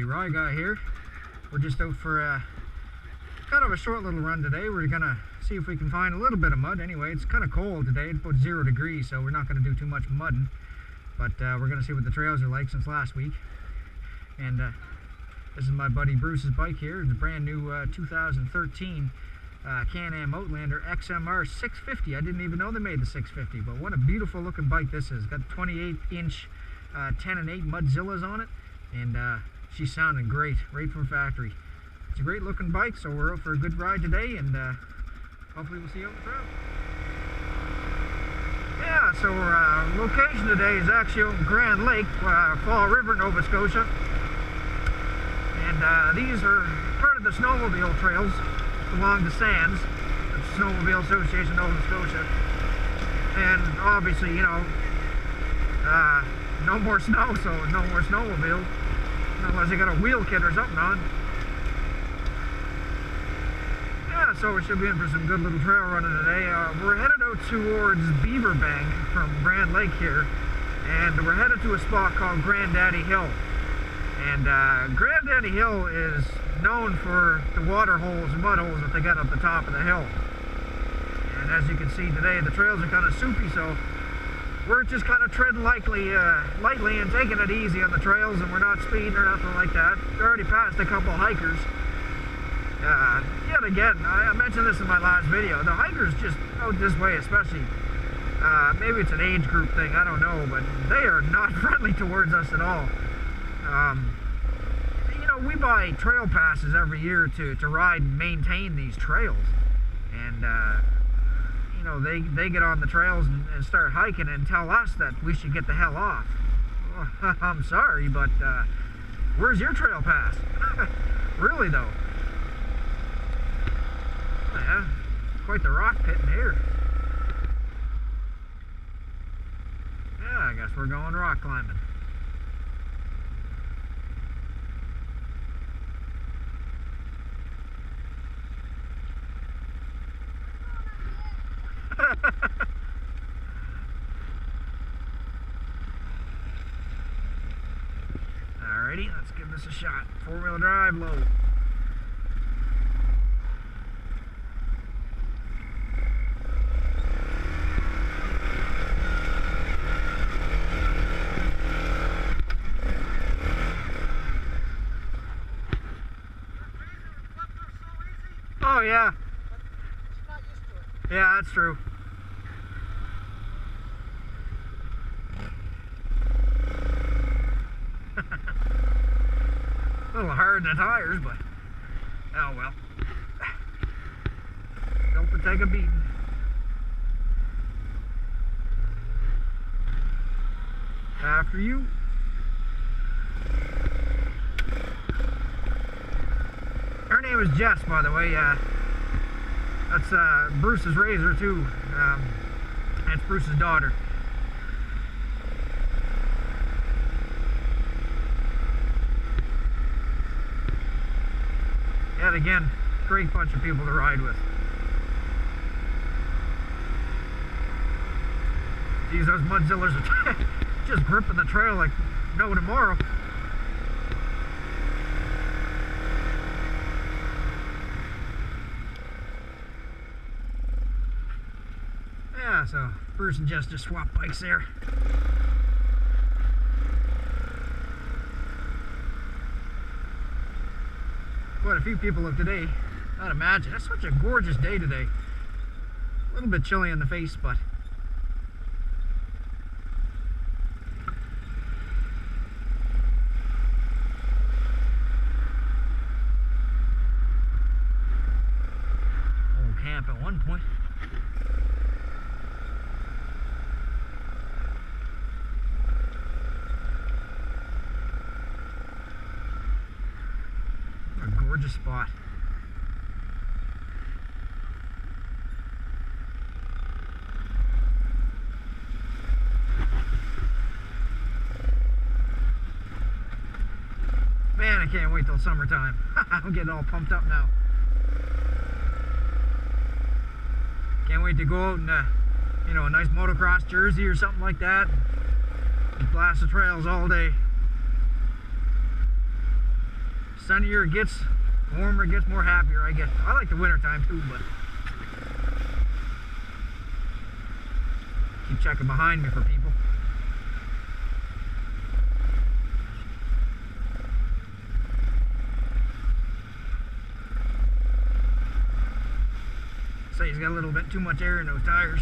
Rye Guy here. We're just out for kind of a short little run today. We're gonna see if we can find a little bit of mud. Anyway, it's kind of cold today. It's about 0 degrees, so we're not gonna do too much mudding. But we're gonna see what the trails are like since last week. And this is my buddy Bruce's bike here. It's a brand new 2013 CanAm Outlander Xmr 650. I didn't even know they made the 650, but what a beautiful looking bike this is. Got 28-inch 10 and 8 Mudzillas on it, and she's sounding great, right from factory. It's a great looking bike, so we're out for a good ride today, and hopefully we'll see you out on the trail. Yeah, so our location today is actually out in Grand Lake, Fall River, Nova Scotia. And these are part of the snowmobile trails along the sands, the Snowmobile Association Nova Scotia. And obviously, you know, no more snow, so no more snowmobile, unless they got a wheel kit or something on. Yeah, so we should be in for some good little trail running today. We're headed out towards Beaverbank from Grand Lake here, and we're headed to a spot called Granddaddy Hill. And Granddaddy Hill is known for the water holes and mud holes that they got up the top of the hill. And as you can see today, the trails are kind of soupy, so we're just kind of treading lightly and taking it easy on the trails, and we're not speeding or nothing like that. We already passed a couple hikers. Yet again, I mentioned this in my last video, the hikers just out this way especially, maybe it's an age group thing, I don't know, but they are not friendly towards us at all. You know, we buy trail passes every year to ride and maintain these trails, and you know, they get on the trails and start hiking and tell us that we should get the hell off. Well, I'm sorry, but where's your trail pass? Really though. Oh, yeah, quite the rock pit in here. Yeah, I guess we're going rock climbing. Alrighty, let's give this a shot. 4-wheel drive low. Oh yeah. She's not used to it. Yeah, that's true. A little hard in the tires, but oh well. Don't take a beating. After you. Her name is Jess, by the way. That's Bruce's razor too. That's Bruce's daughter. Yet again, great bunch of people to ride with. Geez, those Mudzillas are just gripping the trail like no tomorrow. Yeah, so Bruce and Jess just swapped bikes there. Quite a few people of today, I'd imagine. It's such a gorgeous day today. A little bit chilly in the face, but old camp at one point. Gorgeous spot. Man, I can't wait till summertime. I'm getting all pumped up now. Can't wait to go out in you know, a nice motocross jersey or something like that and blast the trails all day. sunnier it gets, warmer it gets, more happier I get. I like the winter time too, but keep checking behind me for people. So he's got a little bit too much air in those tires.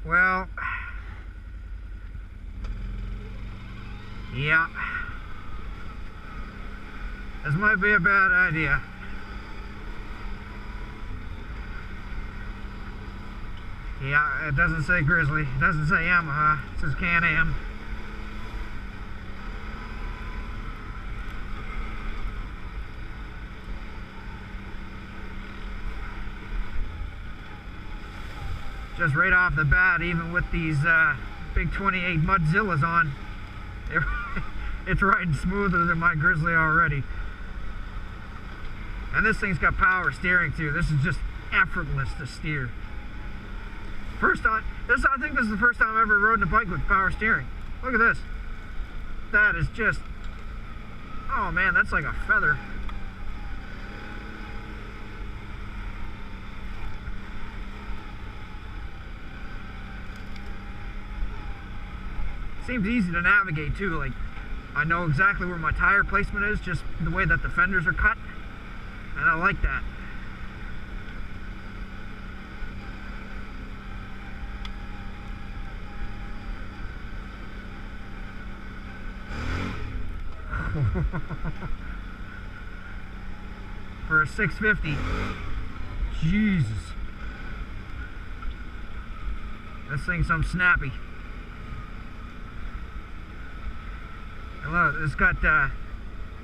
Well, yeah, this might be a bad idea. Yeah, it doesn't say Grizzly, it doesn't say Yamaha, it says CanAm. Just right off the bat, even with these big 28 Mudzillas on, it's riding smoother than my Grizzly already. And this thing's got power steering too. This is just effortless to steer. First time, I think this is the first time I've ever rode a bike with power steering. Look at this. That is just, oh man, that's like a feather. Seems easy to navigate too. Like, I know exactly where my tire placement is, just the way that the fenders are cut, and I like that. For a 650, Jesus, this thing's some snappy. And look, it's got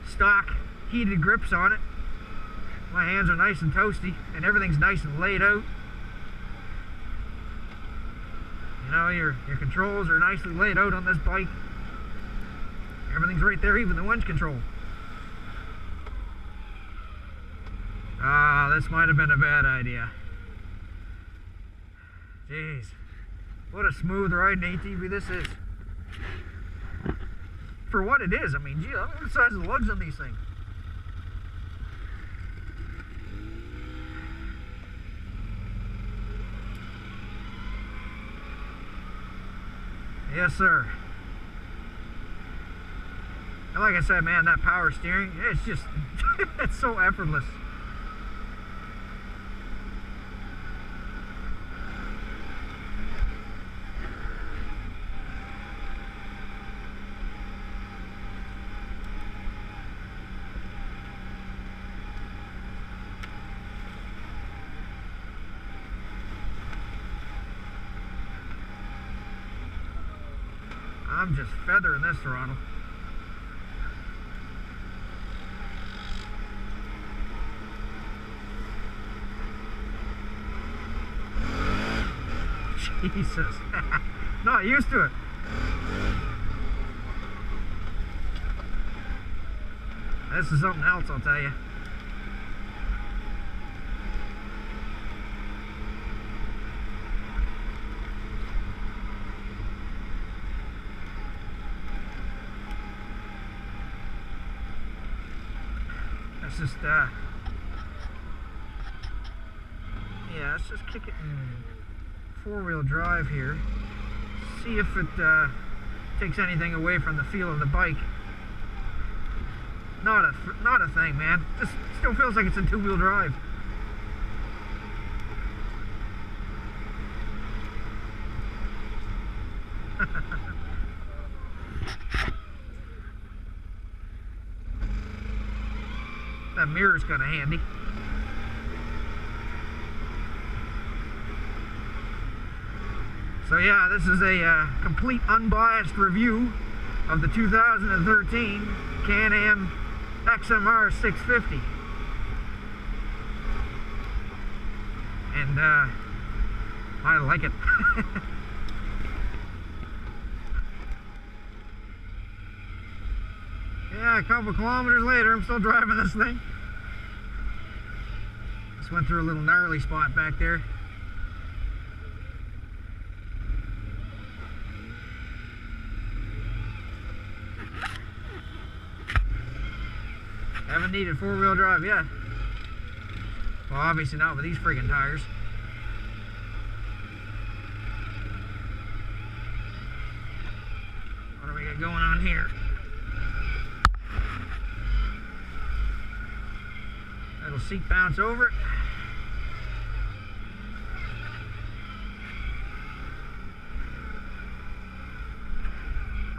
stock heated grips on it. My hands are nice and toasty, and everything's nice and laid out. You know, your controls are nicely laid out on this bike. Everything's right there, even the winch control. Ah, this might have been a bad idea. Jeez, what a smooth riding ATV this is. For what it is, I mean, gee, look at the size of the lugs on these things. Yes, sir. And like I said, man, that power steering, it's just, it's so effortless. I'm just feathering this throttle. Jesus. Not used to it. This is something else, I'll tell you. Let's just, yeah, let's just kick it in four-wheel drive here. See if it takes anything away from the feel of the bike. Not a thing, man. This still feels like it's in two-wheel drive. That mirror's kind of handy. So yeah, this is a complete unbiased review of the 2013 CanAm Xmr 650. And I like it. a couple kilometers later, I'm still driving this thing. Just went through a little gnarly spot back there. Haven't needed four-wheel drive yet. Well, obviously not with these friggin' tires. What do we got going on here? Little seat bounce over it.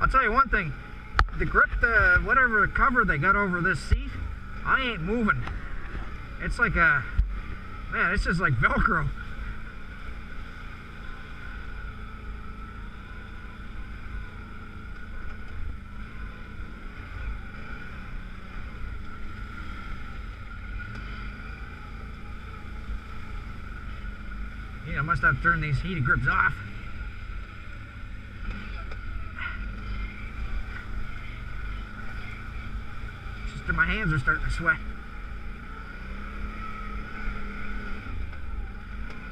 I'll tell you one thing. The grip, whatever cover they got over this seat, I ain't moving. It's like a, man, it's just like Velcro. Yeah, I must have to turn these heated grips off. My hands are starting to sweat.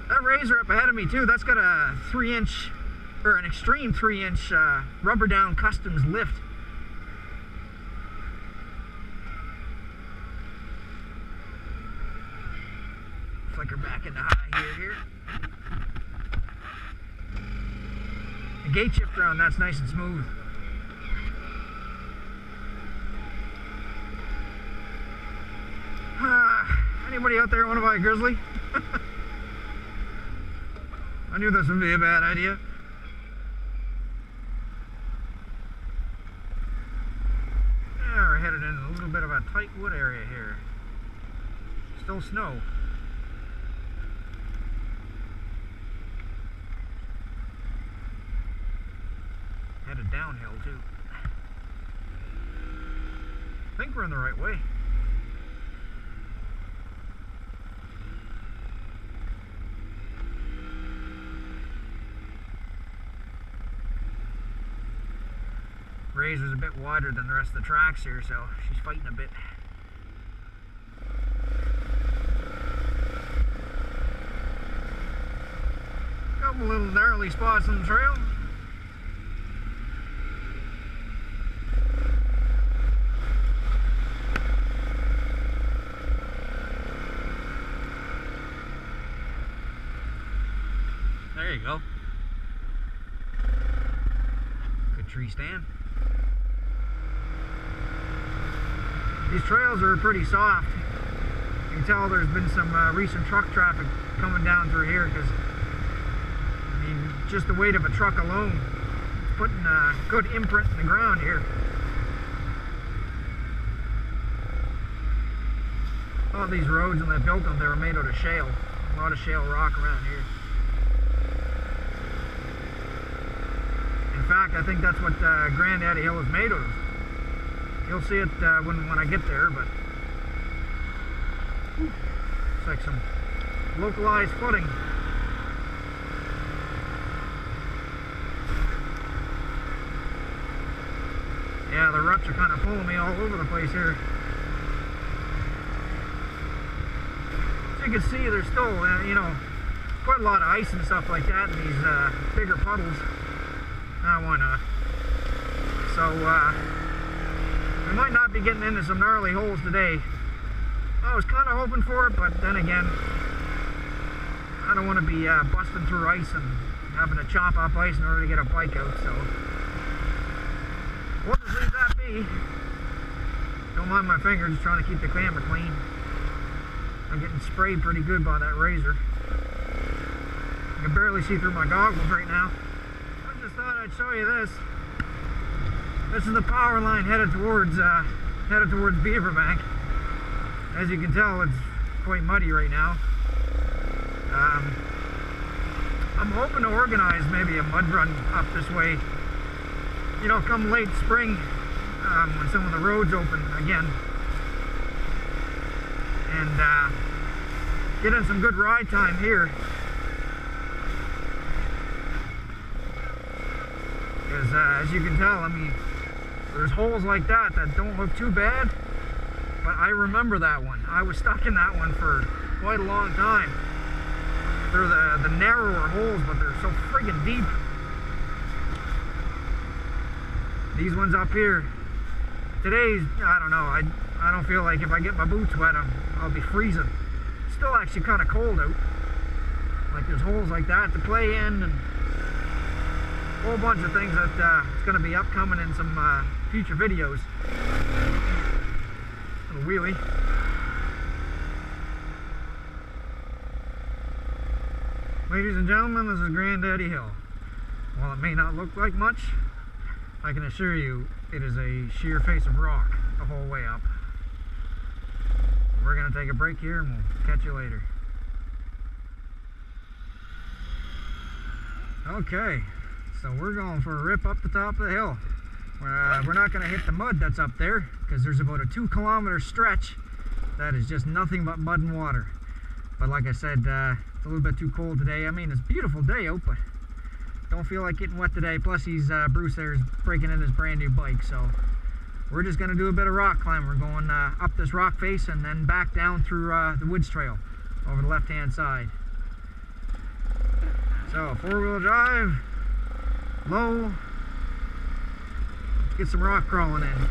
That Razor up ahead of me too, that's got a 3-inch, or an extreme 3-inch rubber down customs lift. Flicker back into high here. The gate shifter on that's nice and smooth. Anybody out there want to buy a Grizzly? I knew this would be a bad idea. Yeah, we're headed in a little bit of a tight wood area here. Still snow. Headed downhill too. I think we're in the right way. Razor's a bit wider than the rest of the tracks here, so she's fighting a bit. Couple little gnarly spots on the trail. There you go. Good tree stand. These trails are pretty soft. You can tell there's been some recent truck traffic coming down through here because, I mean, just the weight of a truck alone, it's putting a good imprint in the ground here. All these roads, when they built them, they were made out of shale. A lot of shale rock around here. In fact, I think that's what Granddaddy Hill is made of. You'll see it when I get there, but it's like some localized footing. Yeah, the ruts are kind of pulling me all over the place here. As you can see, there's still, you know, quite a lot of ice and stuff like that in these bigger puddles. Why not? So, we might not be getting into some gnarly holes today. I was kind of hoping for it, but then again, I don't want to be busting through ice and having to chop up ice in order to get a bike out, so we'll just leave that be. Don't mind my fingers, just trying to keep the camera clean. I'm getting sprayed pretty good by that Razor. I can barely see through my goggles right now. I just thought I'd show you this. This is the power line headed towards Beaverbank. As you can tell, it's quite muddy right now. I'm hoping to organize maybe a mud run up this way. You know, come late spring, when some of the roads open again, and get in some good ride time here. Because as you can tell, I mean, There's holes like that that don't look too bad, but I remember that one. I was stuck in that one for quite a long time. They're the narrower holes, but they're so friggin' deep. These ones up here, today's, I don't know, I don't feel like if I get my boots wet, I'll be freezing. It's still actually kind of cold out. Like there's holes like that to play in, and a whole bunch of things that it's going to be upcoming in some future videos. Little wheelie. Ladies and gentlemen, this is Granddaddy Hill. While it may not look like much, I can assure you it is a sheer face of rock the whole way up. We're going to take a break here and we'll catch you later. Okay, so we're going for a rip up the top of the hill. We're not going to hit the mud that's up there because there's about a 2-kilometer stretch that is just nothing but mud and water. But like I said, it's a little bit too cold today. I mean, it's a beautiful day out, but don't feel like getting wet today. Plus, Bruce there is breaking in his brand new bike, so we're just going to do a bit of rock climbing. We're going up this rock face and then back down through the woods trail over the left-hand side. So, 4-wheel drive, low, let's get some rock crawling in.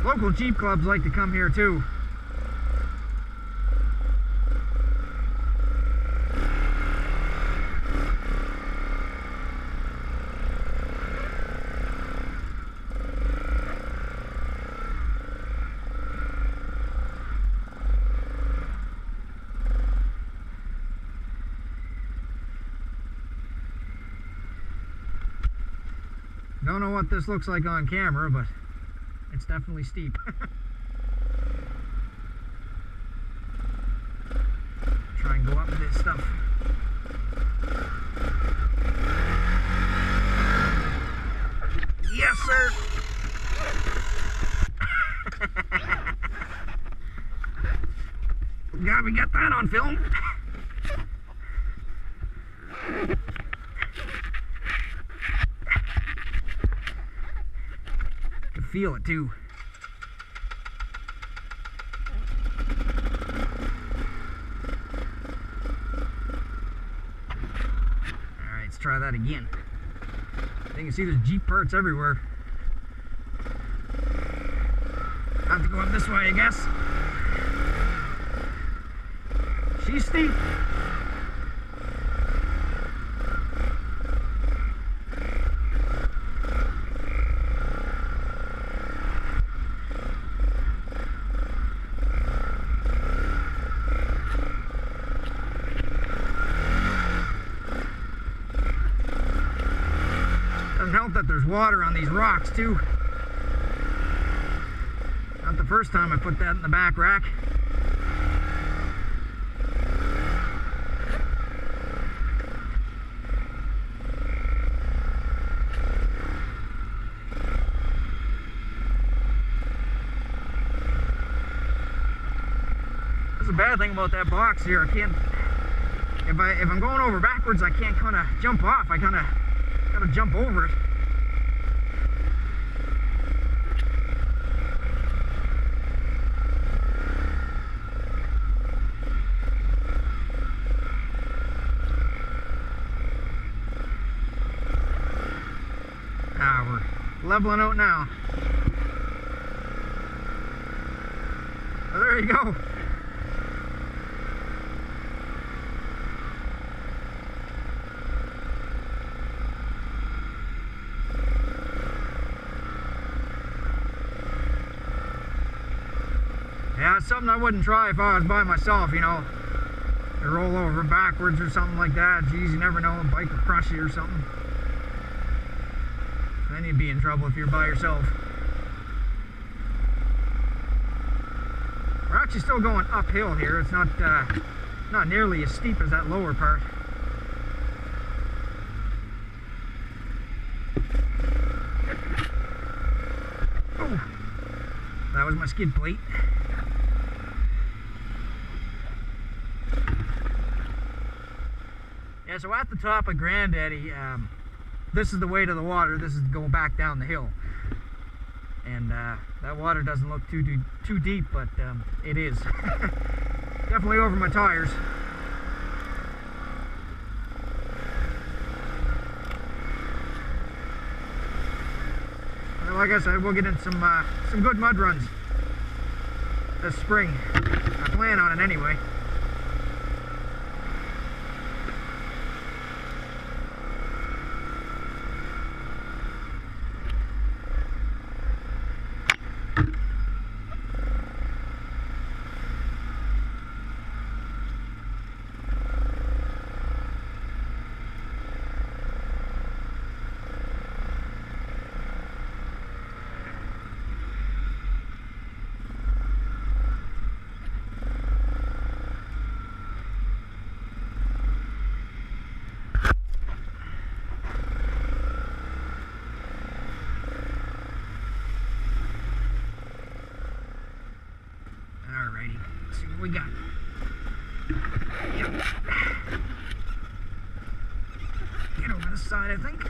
Local Jeep clubs like to come here too. Don't know what this looks like on camera, but it's definitely steep. Try and go up this stuff. Yes, sir! Yeah, we got that on film. Feel it too. Alright, let's try that again. You can see there's Jeep parts everywhere. I have to go up this way, I guess. She's steep. That there's water on these rocks too. Not the first time I put that in the back rack. That's the bad thing about that box here. I can't, if I'm going over backwards, I can't kind of jump off. I kind of gotta jump over it. We're leveling out now. So there you go. Yeah, it's something I wouldn't try if I was by myself, you know. To roll over backwards or something like that. Geez, you never know, a bike will crush you or something. Then you'd be in trouble if you're by yourself. We're actually still going uphill here. It's not nearly as steep as that lower part. Oh, that was my skid plate. Yeah, so at the top of Granddaddy, this is the way to the water. This is going back down the hill. And that water doesn't look too deep, but it is. Definitely over my tires. Like I said, we'll get in some good mud runs this spring. I plan on it anyway. Let's see what we got. Yep. Get over this side, I think.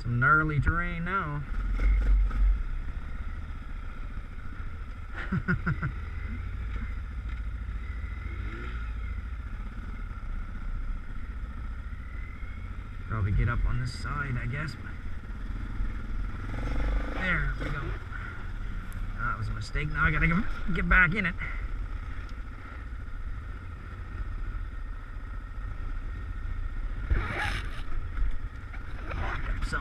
Some gnarly terrain now. Probably get up on this side, I guess. There we go. That was a mistake. Now I gotta get back in it. So.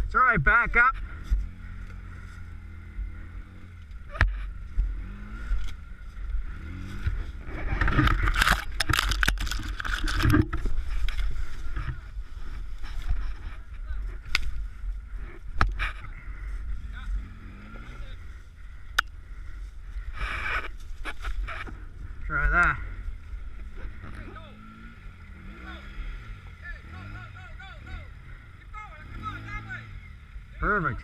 It's all right, back up. Try that. Perfect.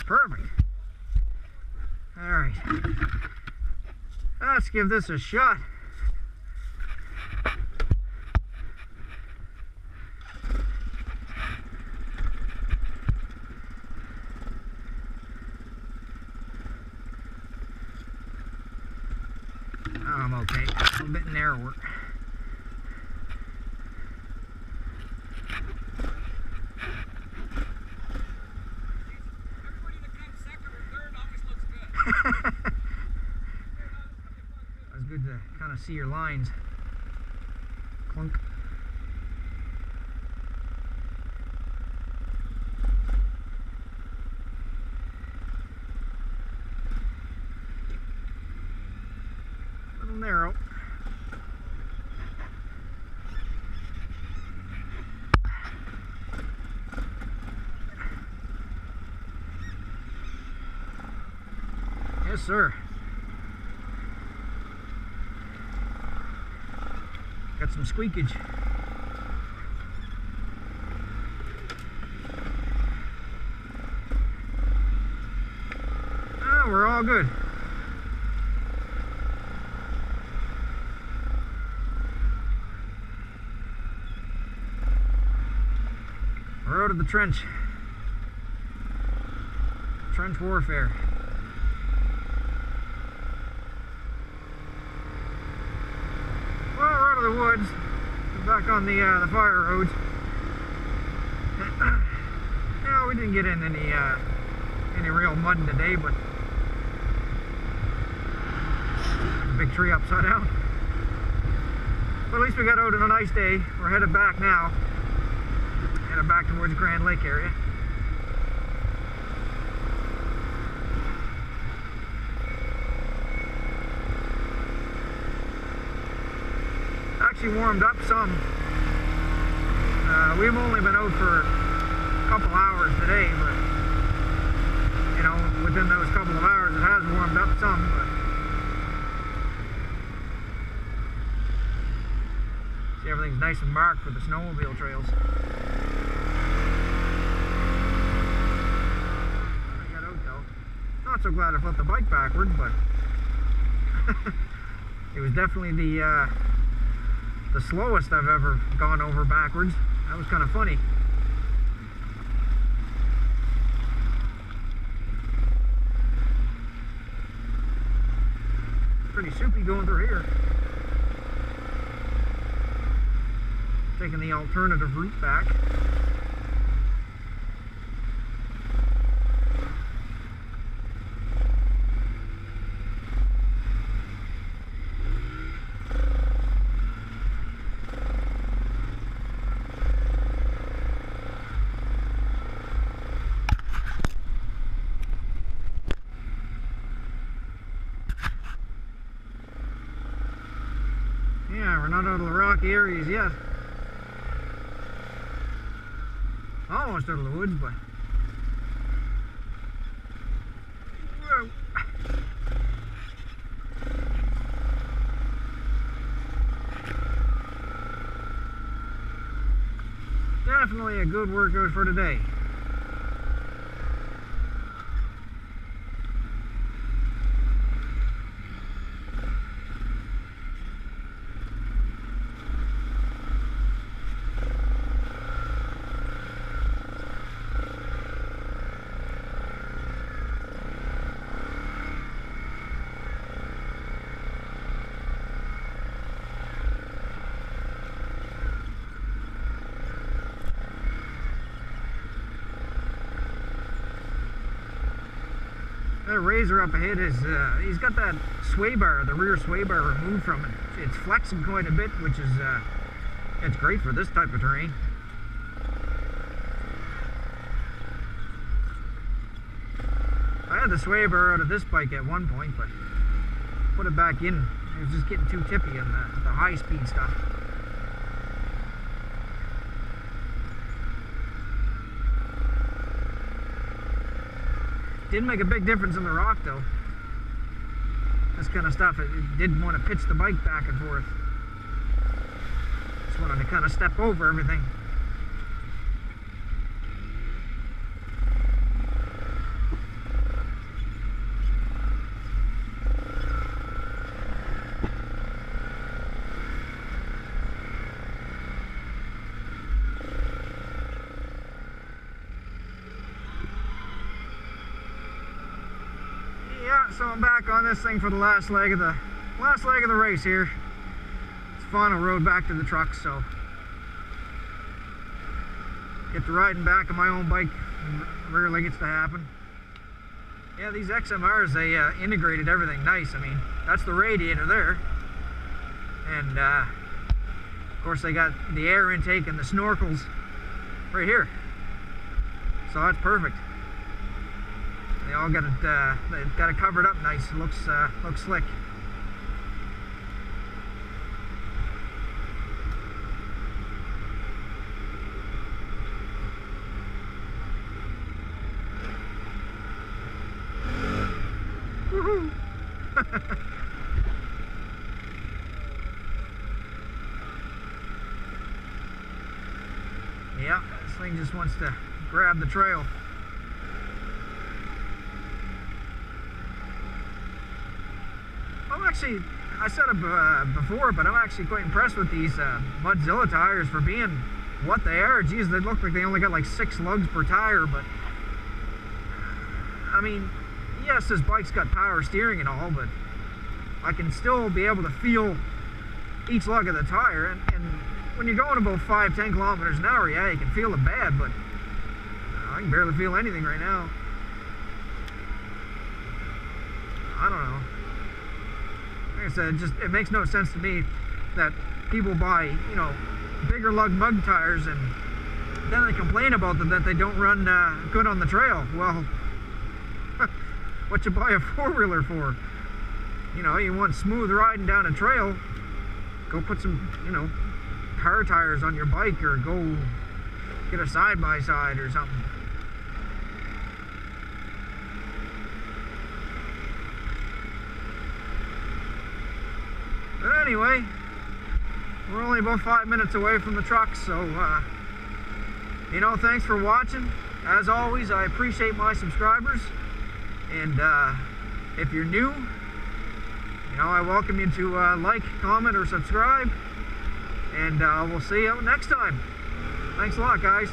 Perfect. All right. Let's give this a shot. I'm okay. A little bit narrower. It's good to kind of see your lines. Clunk. A little narrow. Yes, sir. Got some squeakage. Oh, we're all good. We're out of the trench. Trench warfare. The woods, back on the fire roads. No, we didn't get in any real mud today, but there's a big tree upside down. But at least we got out on a nice day. We're headed back now. Headed back towards Grand Lake area. actually warmed up some. We've only been out for a couple hours today, but you know, within those couple of hours it has warmed up some. But see, everything's nice and marked for the snowmobile trails. I got out though. Not so glad I flipped the bike backward, but it was definitely the slowest I've ever gone over backwards. That was kind of funny. Pretty soupy going through here. Taking the alternative route back. Yeah, we're not out of the rocky areas yet. Almost out of the woods, but whoa. Definitely a good workout for today. That Razor up ahead is, he's got that sway bar, the rear sway bar removed from it. It's flexing quite a bit, which is, it's great for this type of terrain. I had the sway bar out of this bike at one point, but put it back in. It was just getting too tippy on the high speed stuff. Didn't make a big difference in the rock though. This kind of stuff, it didn't want to pitch the bike back and forth. Just wanted to kind of step over everything. So I'm back on this thing for the last leg of the race here. It's final road back to the truck, so get to riding back on my own bike. Rarely gets to happen. Yeah, these Xmrs, they integrated everything nice. I mean, that's the radiator there, and of course they got the air intake and the snorkels right here. So that's perfect. They all got it covered up nice. It looks slick. Woohoo! Yeah, this thing just wants to grab the trail. I said it before, but I'm actually quite impressed with these Mudzilla tires for being what they are. Geez, they look like they only got like 6 lugs per tire, but I mean, yes, this bike's got power steering and all, but I can still be able to feel each lug of the tire, and when you're going about 5-10 kilometers an hour, yeah, you can feel it bad, but I can barely feel anything right now. I don't know. Like I said, it makes no sense to me that people buy, you know, bigger lug mud tires and then they complain about them that they don't run good on the trail. Well, what you buy a 4-wheeler for? You know, you want smooth riding down a trail. go put some, you know, car tires on your bike, or go get a side-by-side or something. But anyway, we're only about 5 minutes away from the truck, so you know, thanks for watching. As always, I appreciate my subscribers, and if you're new, you know, I welcome you to like, comment, or subscribe, and we'll see you next time. Thanks a lot, guys.